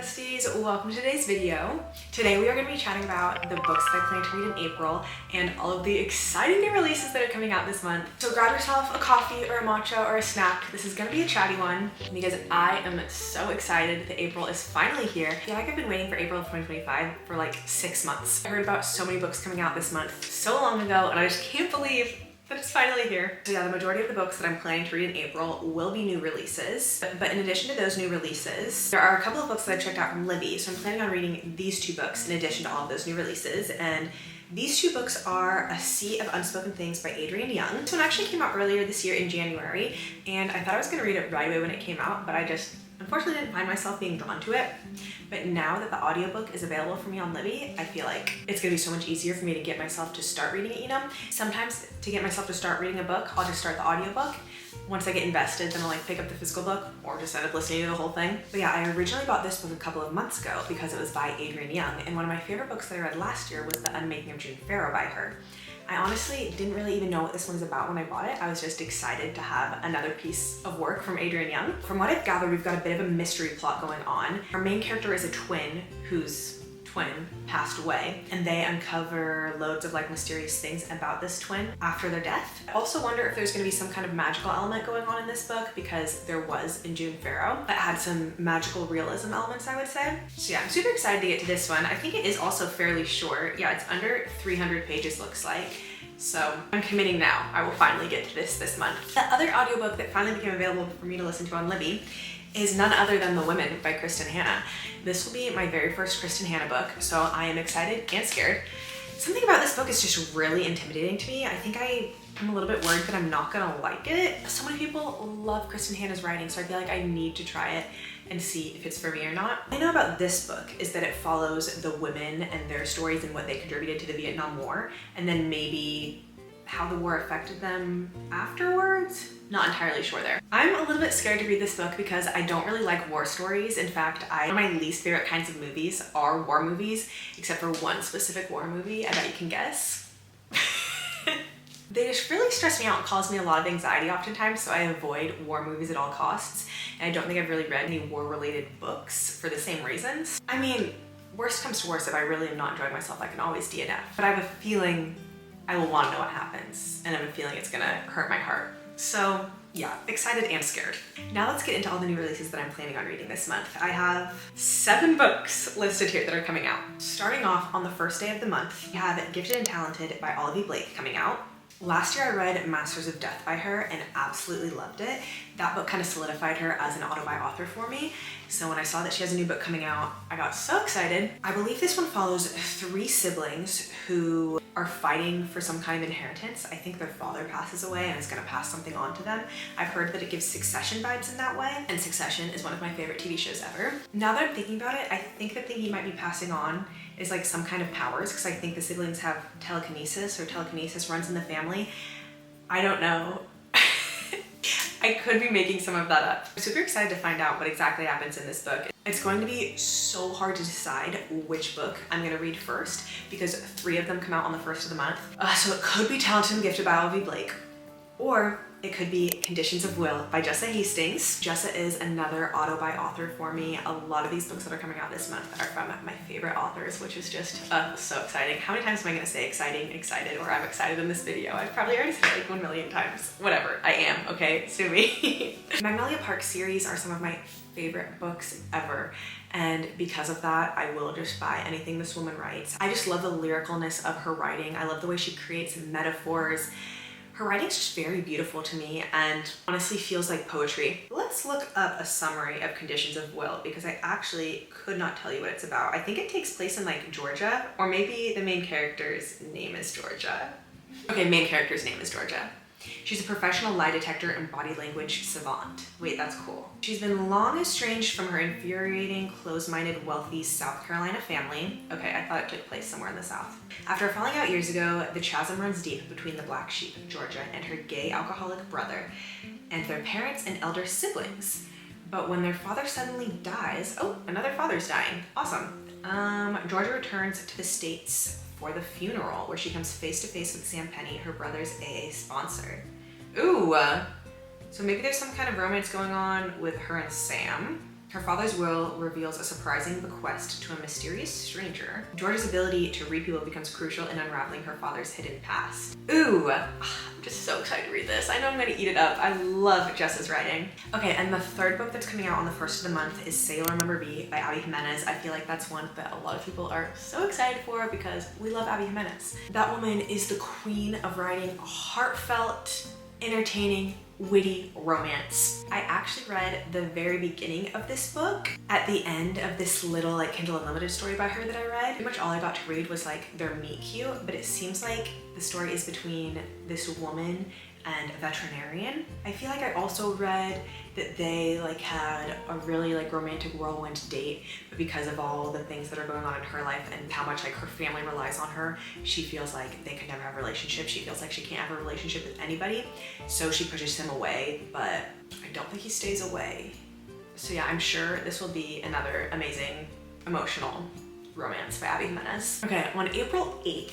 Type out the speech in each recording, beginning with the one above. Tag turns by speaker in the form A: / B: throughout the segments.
A: besties, welcome to today's video. Today we are going to be chatting about the books that I plan to read in April and all of the exciting new releases that are coming out this month. So grab yourself a coffee or a matcha or a snack. This is going to be a chatty one because I am so excited that April is finally here. I feel like I've been waiting for April of 2025 for like 6 months. I heard about so many books coming out this month so long ago and I just can't believe that it's finally here. So yeah, the majority of the books that I'm planning to read in April will be new releases. But in addition to those new releases, there are a couple of books that I've checked out from Libby. So I'm planning on reading these two books in addition to all of those new releases. And these two books are A Sea of Unspoken Things by Adrienne Young. This one actually came out earlier this year in January, and I thought I was gonna read it right away when it came out, but I just unfortunately didn't find myself being drawn to it. But now that the audiobook is available for me on Libby, I feel like it's gonna be so much easier for me to get myself to start reading it, you know? Sometimes to get myself to start reading a book, I'll just start the audiobook. Once I get invested, then I'll like pick up the physical book or just end up listening to the whole thing. But yeah, I originally bought this book a couple of months ago because it was by Adrienne Young, and one of my favorite books that I read last year was The Unmaking of June Farrow by her. I honestly didn't really even know what this one was about when I bought it. I was just excited to have another piece of work from Adrienne Young. From what I've gathered, we've got a bit of a mystery plot going on. Our main character is a twin whose twin passed away, and they uncover loads of like mysterious things about this twin after their death. I also wonder if there's gonna be some kind of magical element going on in this book, because there was in June Farrow that had some magical realism elements, I would say. So yeah, I'm super excited to get to this one. I think it is also fairly short. Yeah, it's under 300 pages looks like. So I'm committing now. I will finally get to this month. The other audiobook that finally became available for me to listen to on Libby is none other than The Women by Kristen Hanna. This will be my very first Kristen Hanna book, so I am excited and scared. Something about this book is just really intimidating to me. I think I'm a little bit worried that I'm not gonna like it. So many people love Kristen Hanna's writing, so I feel like I need to try it and see if it's for me or not. What I know about this book is that it follows the women and their stories and what they contributed to the Vietnam War, and then maybe how the war affected them afterwards. Not entirely sure there. I'm a little bit scared to read this book because I don't really like war stories. In fact, one of my least favorite kinds of movies are war movies, except for one specific war movie. I bet you can guess. They just really stress me out and cause me a lot of anxiety oftentimes, so I avoid war movies at all costs. And I don't think I've really read any war-related books for the same reasons. I mean, worst comes to worst, if I really am not enjoying myself, I can always DNF. But I have a feeling I will want to know what happens, and I have a feeling it's gonna hurt my heart. So yeah, excited and scared. Now let's get into all the new releases that I'm planning on reading this month. I have 7 books listed here that are coming out. Starting off on the first day of the month, we have Gifted and Talented by Olivia Blake coming out. Last year I read Masters of Death by her and absolutely loved it. That book kind of solidified her as an auto-buy author for me. So when I saw that she has a new book coming out, I got so excited. I believe this one follows 3 siblings who are fighting for some kind of inheritance. I think their father passes away and is gonna pass something on to them. I've heard that it gives Succession vibes in that way, and Succession is one of my favorite TV shows ever. Now that I'm thinking about it, I think the thing he might be passing on is like some kind of powers, because I think the siblings have telekinesis, or telekinesis runs in the family. I don't know. I could be making some of that up. I'm super excited to find out what exactly happens in this book. It's going to be so hard to decide which book I'm gonna read first because 3 of them come out on the 1st of the month. So it could be Talented and Gifted by Olivia Blake, or it could be Conditions of Will by Jessa Hastings. Jessa is another auto-buy author for me. A lot of these books that are coming out this month are from my favorite authors, which is just so exciting. How many times am I gonna say exciting, excited, or I'm excited in this video? I've probably already said it like 1 million times. Whatever, I am, okay? Sue me. Magnolia Park series are some of my favorite books ever, and because of that I will just buy anything this woman writes. I just love the lyricalness of her writing. I love the way she creates metaphors. Her writing's just very beautiful to me and honestly feels like poetry. Let's look up a summary of Conditions of Will because I actually could not tell you what it's about. I think it takes place in like Georgia, or maybe the main character's name is Georgia. Okay, main character's name is Georgia. She's a professional lie detector and body language savant. Wait, that's cool. She's been long estranged from her infuriating, closed-minded, wealthy South Carolina family. Okay, I thought it took place somewhere in the South. After falling out years ago, the chasm runs deep between the black sheep, Georgia, and her gay alcoholic brother, and their parents and elder siblings. But when their father suddenly dies, oh, another father's dying. Awesome. Georgia returns to the States for the funeral, where she comes face to face with Sam Penny, her brother's AA sponsor. Ooh, so maybe there's some kind of romance going on with her and Sam. Her father's will reveals a surprising bequest to a mysterious stranger. George's ability to read people becomes crucial in unraveling her father's hidden past. Ooh, I'm just so excited to read this. I know I'm gonna eat it up. I love Jess's writing. Okay, and the third book that's coming out on the 1st of the month is Sailor Number B by Abby Jimenez. I feel like that's one that a lot of people are so excited for because we love Abby Jimenez. That woman is the queen of writing heartfelt, entertaining, witty romance. I actually read the very beginning of this book at the end of this little like Kindle Unlimited story by her that I read. Pretty much all I got to read was like their meet cute, but it seems like the story is between this woman and a veterinarian. I feel like I also read that they like had a really like romantic whirlwind date, but because of all the things that are going on in her life and how much like her family relies on her, she feels like they could never have a relationship. She feels like she can't have a relationship with anybody, so she pushes him away, but I don't think he stays away. So yeah, I'm sure this will be another amazing emotional romance by Abby Jimenez. Okay, on April 8th,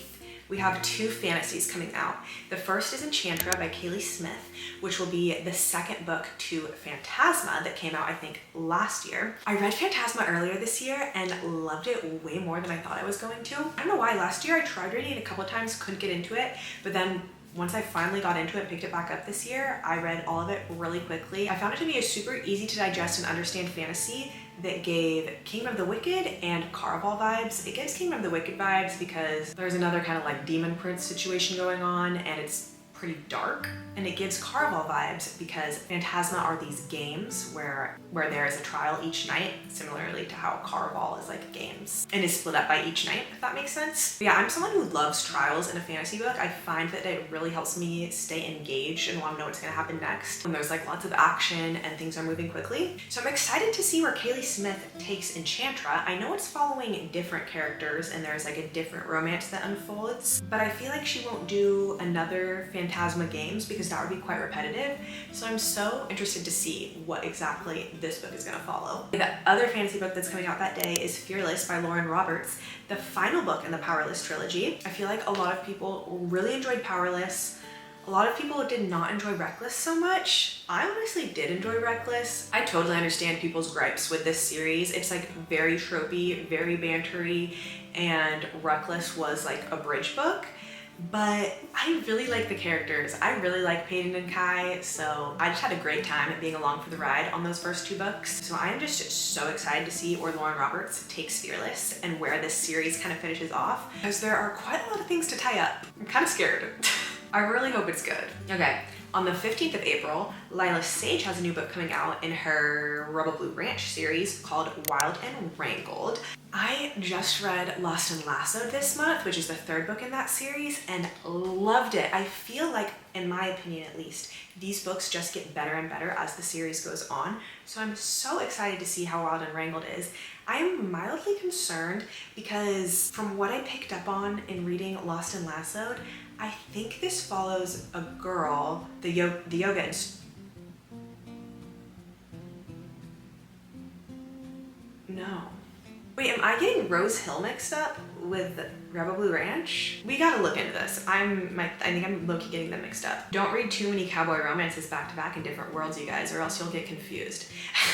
A: we have 2 fantasies coming out. The first is Enchantra by Kaylee Smith, which will be the second book to Phantasma that came out, I think, last year. I read Phantasma earlier this year and loved it way more than I thought I was going to. I don't know why. Last year I tried reading it a couple of times, couldn't get into it, but then once I finally got into it and picked it back up this year, I read all of it really quickly. I found it to be a super easy to digest and understand fantasy that gave Kingdom of the Wicked and Caraval vibes. It gives Kingdom of the Wicked vibes because there's another kind of like demon prince situation going on and it's pretty dark. And it gives Caraval vibes because Phantasma are these games where there is a trial each night, similarly to how Caraval is like games and is split up by each night, if that makes sense. But yeah, I'm someone who loves trials in a fantasy book. I find that it really helps me stay engaged and want to know what's gonna happen next when there's like lots of action and things are moving quickly. So I'm excited to see where Kaylee Smith takes Enchantra. I know it's following different characters and there's like a different romance that unfolds, but I feel like she won't do another Phantasma games because that would be quite repetitive. So I'm so interested to see what exactly this book is gonna follow. The other fantasy book that's coming out that day is Fearless by Lauren Roberts, the final book in the Powerless trilogy. I feel like a lot of people really enjoyed Powerless. A lot of people did not enjoy Reckless so much. I honestly did enjoy Reckless. I totally understand people's gripes with this series. It's like very tropey, very bantery, and Reckless was like a bridge book. But I really like the characters. I really like Peyton and Kai, so I just had a great time being along for the ride on those first 2 books. So I'm just so excited to see where Lauren Roberts takes Fearless and where this series kind of finishes off, because there are quite a lot of things to tie up. I'm kind of scared. I really hope it's good. Okay, on the 15th of April, Lila Sage has a new book coming out in her Rebel Blue Ranch series called Wild and Wrangled. I just read Lost and Lassoed this month, which is the 3rd book in that series, and loved it. I feel like, in my opinion at least, these books just get better and better as the series goes on. So I'm so excited to see how Wild and Wrangled is. I'm mildly concerned because from what I picked up on in reading Lost and Lassoed, I think this follows a girl, the yoga No. Wait, am I getting Rose Hill mixed up with Rebel Blue Ranch? We gotta look into this. I think I'm low-key getting them mixed up. Don't read too many cowboy romances back to back in different worlds, you guys, or else you'll get confused.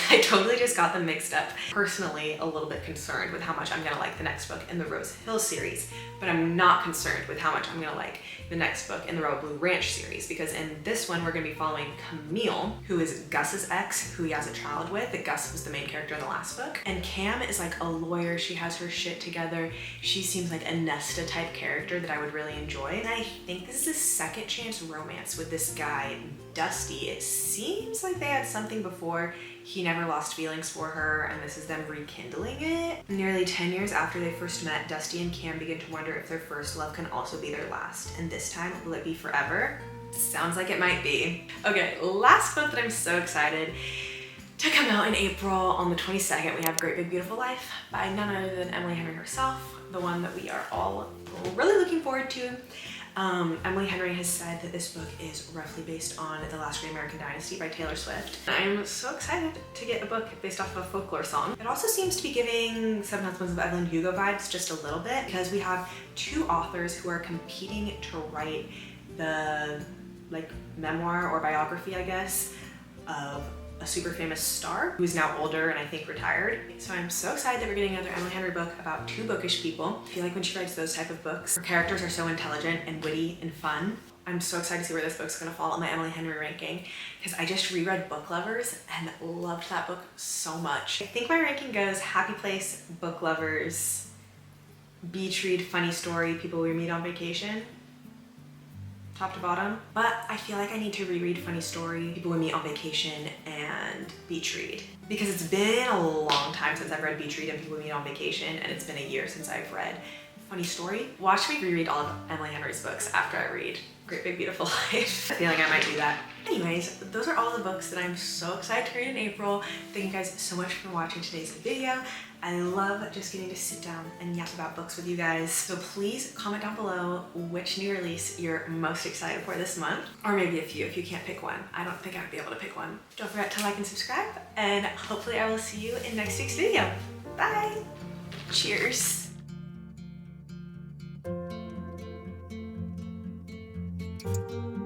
A: I totally just got them mixed up. Personally, a little bit concerned with how much I'm gonna like the next book in the Rose Hill series, but I'm not concerned with how much I'm gonna like the next book in the Rebel Blue Ranch series, because in this one we're gonna be following Camille, who is Gus's ex, who he has a child with. Gus was the main character in the last book. And Cam is like a lawyer. She has her shit together. She seems like a Nesta type character that I would really enjoy. And I think this is a second chance romance with this guy, Dusty. It seems like they had something before. He never lost feelings for her, and this is them rekindling it. Nearly 10 years after they first met, Dusty and Cam begin to wonder if their first love can also be their last. And this time, will it be forever? Sounds like it might be. Okay, last book that I'm so excited to come out in April. On the 22nd, we have Great Big Beautiful Life by none other than Emily Henry herself, the one that we are all really looking forward to. Emily Henry has said that this book is roughly based on The Last Great American Dynasty by Taylor Swift. I'm so excited to get a book based off of a folklore song. It also seems to be giving Seven Husbands of Evelyn Hugo vibes just a little bit, because we have 2 authors who are competing to write the like memoir or biography, I guess, of a super famous star who's now older and I think retired. So I'm so excited that we're getting another Emily Henry book about two bookish people. I feel like when she writes those type of books, her characters are so intelligent and witty and fun. I'm so excited to see where this book's gonna fall on my Emily Henry ranking because I just reread Book Lovers and loved that book so much. I think my ranking goes Happy Place, Book Lovers, Beach Read, Funny Story, People We Meet on Vacation, top to bottom. But I feel like I need to reread Funny Story, People We Meet on Vacation, and Beach Read because it's been a long time since I've read Beach Read and People We Meet on Vacation, and it's been a year since I've read Funny Story. Watch me reread all of Emily Henry's books after I read Great Big Beautiful Life. I feel like I might do that. Anyways, those are all the books that I'm so excited to read in April. Thank you guys so much for watching today's video. I love just getting to sit down and yap about books with you guys. So please comment down below which new release you're most excited for this month. Or maybe a few if you can't pick one. I don't think I'd be able to pick one. Don't forget to like and subscribe, and hopefully I will see you in next week's video. Bye! Cheers!
B: Thank you.